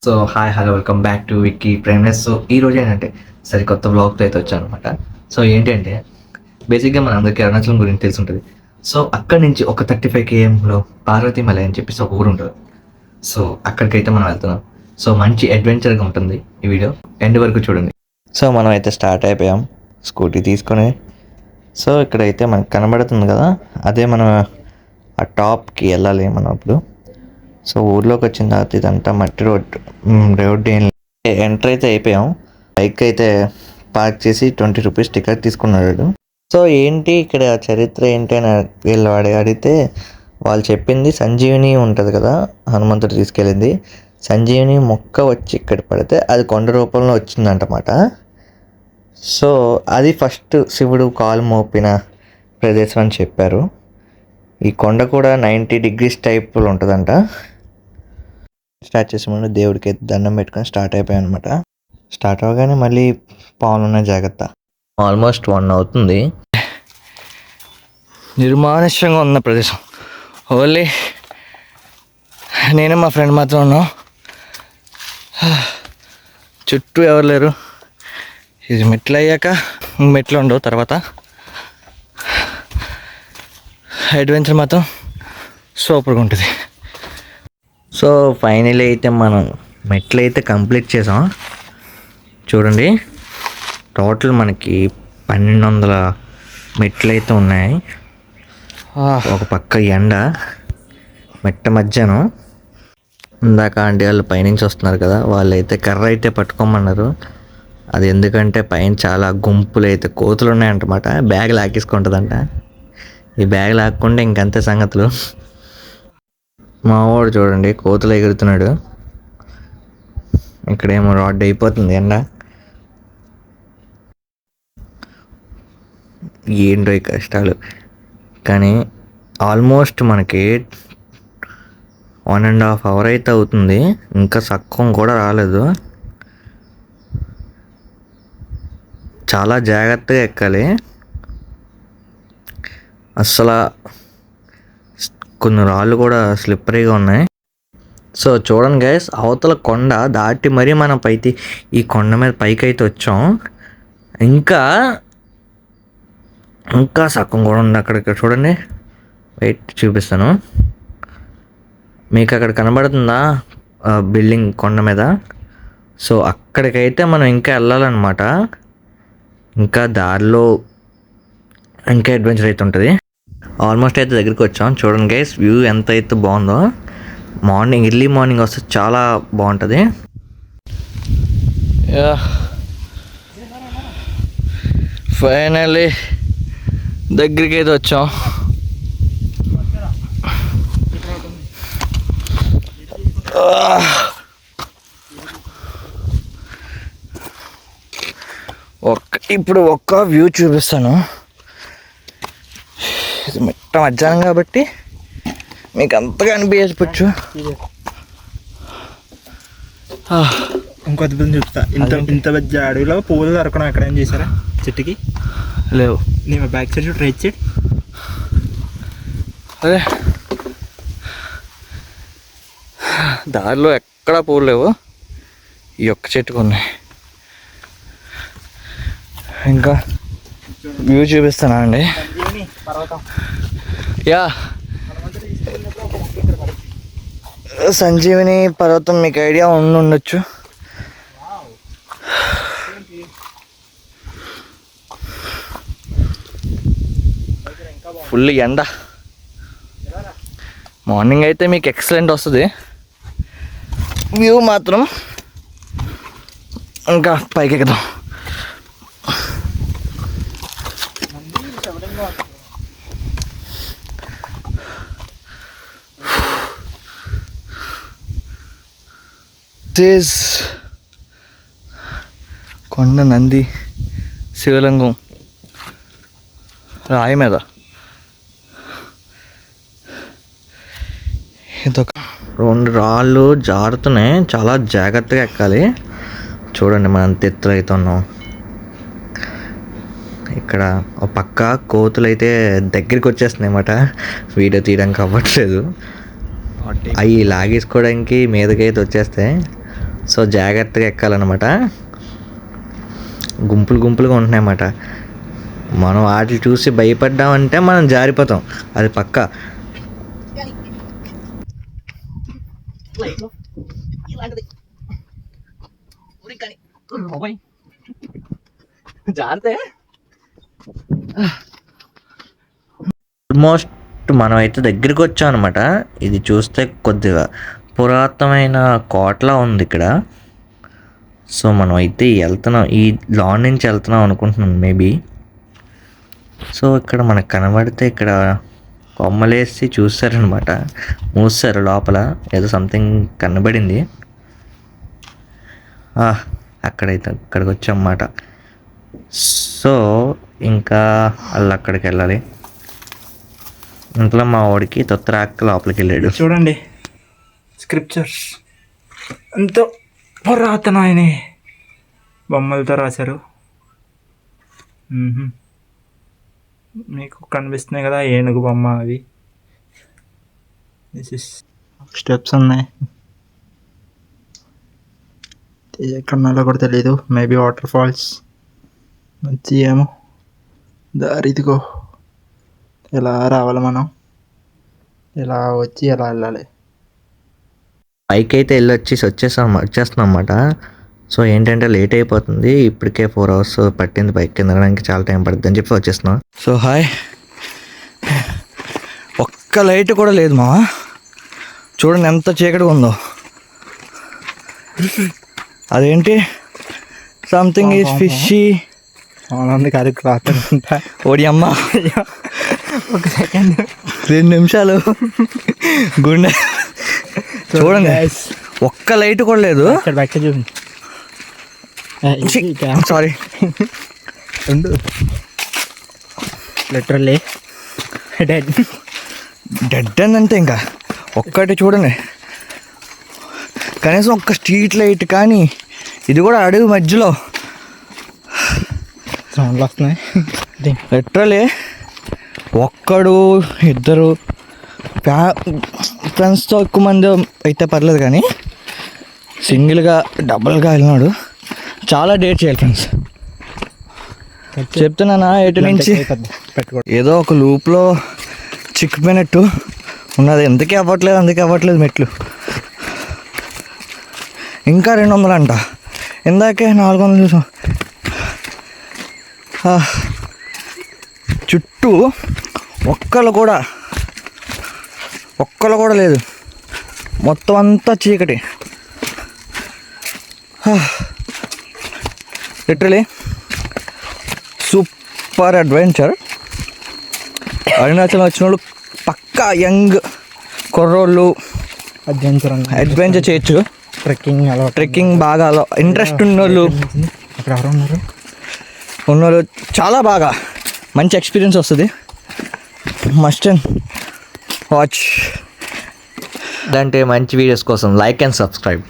So hi hello welcome back to Vicky ప్రేమ్నెస్. So ఈ రోజు ఏంటంటే సరికొత్త బ్లాగ్తో అయితే వచ్చాను అనమాట. సో ఏంటంటే బేసిక్గా మన అందరికీ అరుణాచలం గురించి తెలిసి ఉంటుంది. సో అక్కడి నుంచి ఒక 35 kmలో పార్వతీమలై అని చెప్పేసి ఒక ఊరు ఉంటుంది. సో అక్కడికైతే మనం వెళ్తున్నాం. సో మంచి అడ్వెంచర్గా ఉంటుంది ఈ వీడియో, ఎండ్ వరకు చూడండి. సో మనం అయితే స్టార్ట్ అయిపోయాం స్కూటీ తీసుకొని. సో ఇక్కడైతే మనకు కనబడుతుంది కదా, అదే మనం ఆ టాప్కి వెళ్ళాలి మనం అప్పుడు. సో ఊర్లోకి వచ్చిన తర్వాత ఇదంతా మట్టి రోడ్డు ఎంటర్ అయితే అయిపోయాం. బైక్ అయితే పార్క్ చేసి 20 రూపీస్ టికెట్ తీసుకున్నాడు. సో ఏంటి ఇక్కడ చరిత్ర ఏంటి అని వీళ్ళు అడిగితే వాళ్ళు చెప్పింది సంజీవిని ఉంటుంది కదా, హనుమంతుడు తీసుకెళ్ళింది. సంజీవిని మొక్క వచ్చి ఇక్కడ పడితే అది కొండ రూపంలో వచ్చిందంటమాట. సో అది ఫస్ట్ శివుడు కాలు మోపిన ప్రదేశం అని చెప్పారు. ఈ కొండ కూడా 90 degrees టైప్లో ఉంటుందంట. స్టార్ట్ చేసే ముందు దేవుడికి దండం పెట్టుకొని స్టార్ట్ అయిపోయాయి అనమాట. స్టార్ట్ అవ్వగానే మళ్ళీ పావులు ఉన్నాయి, జాగ్రత్త. ఆల్మోస్ట్ 1 అవుతుంది. నిర్మానుష్యంగా ఉన్న ప్రదేశం. ఓన్లీ నేను మా ఫ్రెండ్ మాత్రం ఉన్నాం, చుట్టూ ఎవరు లేరు. ఇది మెట్లు అయ్యాక మెట్లు ఉండవు. తర్వాత అడ్వెంచర్ మాత్రం సూపర్గా ఉంటుంది. సో ఫైనల్ అయితే మనం మెట్లు అయితే కంప్లీట్ చేసాం. చూడండి, టోటల్ మనకి 1200 మెట్లు అయితే ఉన్నాయి. ఒక పక్క ఎండ, మెట్ట మధ్యాహ్నం. ఇందాక ఆంటీ వాళ్ళు పైనుంచి వస్తున్నారు కదా, వాళ్ళు అయితే కర్ర అయితే పట్టుకోమన్నారు. అది ఎందుకంటే పైన చాలా గుంపులు అయితే కోతులు ఉన్నాయంటమాట. బ్యాగ్ లాగేసుకుంటుందంట. ఈ బ్యాగ్ లాక్కుంటే ఇంకంతే సంగతులు. మా వాడు చూడండి కోతులు ఎగురుతున్నాడు. ఇక్కడేమో రాడ్ అయిపోతుంది ఎండ. ఏంటో ఈ కష్టాలు. కానీ ఆల్మోస్ట్ మనకి 1.5 hour అయితే అవుతుంది, ఇంకా సక్కం కూడా రాలేదు. చాలా జాగ్రత్తగా ఎక్కాలి. అస్సలు కొన్ని రాళ్ళు కూడా స్లిప్పరీగా ఉన్నాయి. సో చూడండి గైస్, అవతల కొండ దాటి మరీ మనం ఈ కొండ మీద పైకి అయితే వచ్చాం. ఇంకా సగం కూడా ఉంది అక్కడ చూడండి. వెయిట్ చూపిస్తాను మీకు. అక్కడ కనబడుతుందా బిల్డింగ్ కొండ మీద? సో అక్కడికైతే మనం ఇంకా వెళ్ళాలన్నమాట. ఇంకా దారిలో ఇంకా అడ్వెంచర్ అయితే ఉంటుంది. ఆల్మోస్ట్ అయితే దగ్గరికి వచ్చాం. చూడండి గైస్, వ్యూ ఎంత అయితే బాగుందో. ఎర్లీ మార్నింగ్ వస్తే చాలా బాగుంటుంది. ఫైనల్లీ దగ్గరికి అయితే వచ్చాం. ఇప్పుడు ఒక్క వ్యూ చూపిస్తాను. ఇది మెట్ట మధ్యాహ్నం కాబట్టి మీకు అంతగా అనిపించవచ్చు. ఇంకో అద్భుతం చూపుతా. ఇంత పెద్ద అడవిలో పువ్వులు దొరకడం ఎక్కడ ఏం చేశారా? చెట్టుకి లేవు. నేను బ్యాక్ సైడ్ చూడు, రైట్ సైడ్. అదే దారిలో ఎక్కడా పువ్వులు లేవు, ఈ ఒక్క చెట్టుకు ఉన్నాయి. ఇంకా వ్యూ చూపిస్తానా అండి? యా, సంజీవిని పర్వతం మీకు ఐడియా ఉండొచ్చు. ఫుల్ ఎండ. మార్నింగ్ అయితే మీకు ఎక్సలెంట్ వస్తుంది వ్యూ మాత్రం. ఇంకా పైకి ఎక్కుదాం. కొండ నంది శివలింగం రాయి మీద. ఇదొక 2 రాళ్ళు జారుతున్నాయి, చాలా జాగ్రత్తగా ఎక్కాలి. చూడండి మనం ఎంత ఎత్తులో అయితే ఉన్నాం. ఇక్కడ ఒక పక్క కోతులు అయితే దగ్గరికి వచ్చేస్తున్నాయి అన్నమాట. వీడియో తీయడానికి అవ్వట్లేదు. అవి లాగేసుకోవడానికి మీదకైతే వచ్చేస్తాయి. సో జాగ్రత్తగా ఎక్కాలన్నమాట. గుంపులు గుంపులుగా ఉంటున్నాయన్నమాట. మనం వాటిని చూసి భయపడ్డామంటే మనం జారిపోతాం, అది పక్కా. ఆల్మోస్ట్ మనం అయితే దగ్గరికి వచ్చాం అనమాట. ఇది చూస్తే కొద్దిగా పురాతనమైన కోటలా ఉంది ఇక్కడ. సో మనం అయితే వెళ్తున్నాం, ఈ లాన్ నుంచి వెళ్తున్నాం అనుకుంటున్నాం మేబీ. సో ఇక్కడ మనకు కనబడితే ఇక్కడ కొమ్మలేసి చూస్తారనమాట, మూసారు లోపల ఏదో సంథింగ్ కనబడింది. అక్కడైతే అక్కడికి వచ్చామన్నమాట. సో ఇంకా వాళ్ళు అక్కడికి వెళ్ళాలి. ఇంట్లో మా వాడికి తొత్తరాక్క లోపలికి వెళ్ళాడు. చూడండి స్క్రిప్చర్స్ ఎంతో పురాతనమైన బొమ్మలతో రాశారు. మీకు కనిపిస్తున్నాయి కదా ఏనుగు బొమ్మ, అవి స్టెప్స్ ఉన్నాయి. ఎక్కడున్నాలో కూడా తెలీదు, మేబీ వాటర్ ఫాల్స్ మంచి ఏమో. దారి ఇదిగో, ఇలా రావాలి మనం, ఇలా వచ్చి ఎలా వెళ్ళాలి. పైకి అయితే వచ్చేస్తున్నాం అన్నమాట. సో ఏంటంటే లేట్ అయిపోతుంది, ఇప్పటికే 4 hours పట్టింది పైకి కిందడానికి, చాలా టైం పడుతుంది అని చెప్పి వచ్చేస్తున్నాం. సో హాయ్, ఒక్క లైట్ కూడా లేదు మా, చూడండి ఎంత చీకటిగా ఉందో. అదేంటి సంథింగ్ ఈజ్ ఫిషీ అవునంది కాదు, క్లాత్ అనుకుంటా. ఓడి అమ్మ, ఒక సెకండ్, 2 నిమిషాలు గుండె. చూడండి ఒక్క లైట్ కూడా లేదు. చూడండి, సారీ, లిటరల్లీ డెడ్ డెడ్ అంటే ఇంకా ఒక్కటి చూడండి, కనీసం ఒక్క స్ట్రీట్ లైట్ కానీ, ఇది కూడా అడుగు మధ్యలో సౌండ్లు వస్తున్నాయి. లిటరల్లీ ఒక్కడు ఇద్దరు ఫ్రెండ్స్తో ఎక్కువ మంది అయితే పర్లేదు, కానీ సింగిల్గా డబుల్గా వెళ్ళినాడు. చాలా డేట్ చేయాలి ఫ్రెండ్స్, చెప్తున్నానా. ఎటు నుంచి ఏదో ఒక లూప్లో చిక్కుపోయినట్టు ఉన్నది, ఎందుకే అవ్వట్లేదు మెట్లు. ఇంకా 200 అంట, ఇందాకే 400 చూసాం. చుట్టూ ఒక్కళ్ళు కూడా లేదు, మొత్తం అంతా చీకటి. Literally super adventure. అరుణాచలం వచ్చిన వాళ్ళు పక్కా యంగ్ కుర్రోళ్ళు అడ్వెంచర్ చేయొచ్చు. ట్రెక్కింగ్ బాగా ఇంట్రెస్ట్ ఉన్నోళ్ళు చాలా బాగా మంచి ఎక్స్పీరియన్స్ వస్తుంది. Must and watch. ఇలాంటి మంచి వీడియోస్ కోసం లైక్ అండ్ సబ్స్క్రైబ్.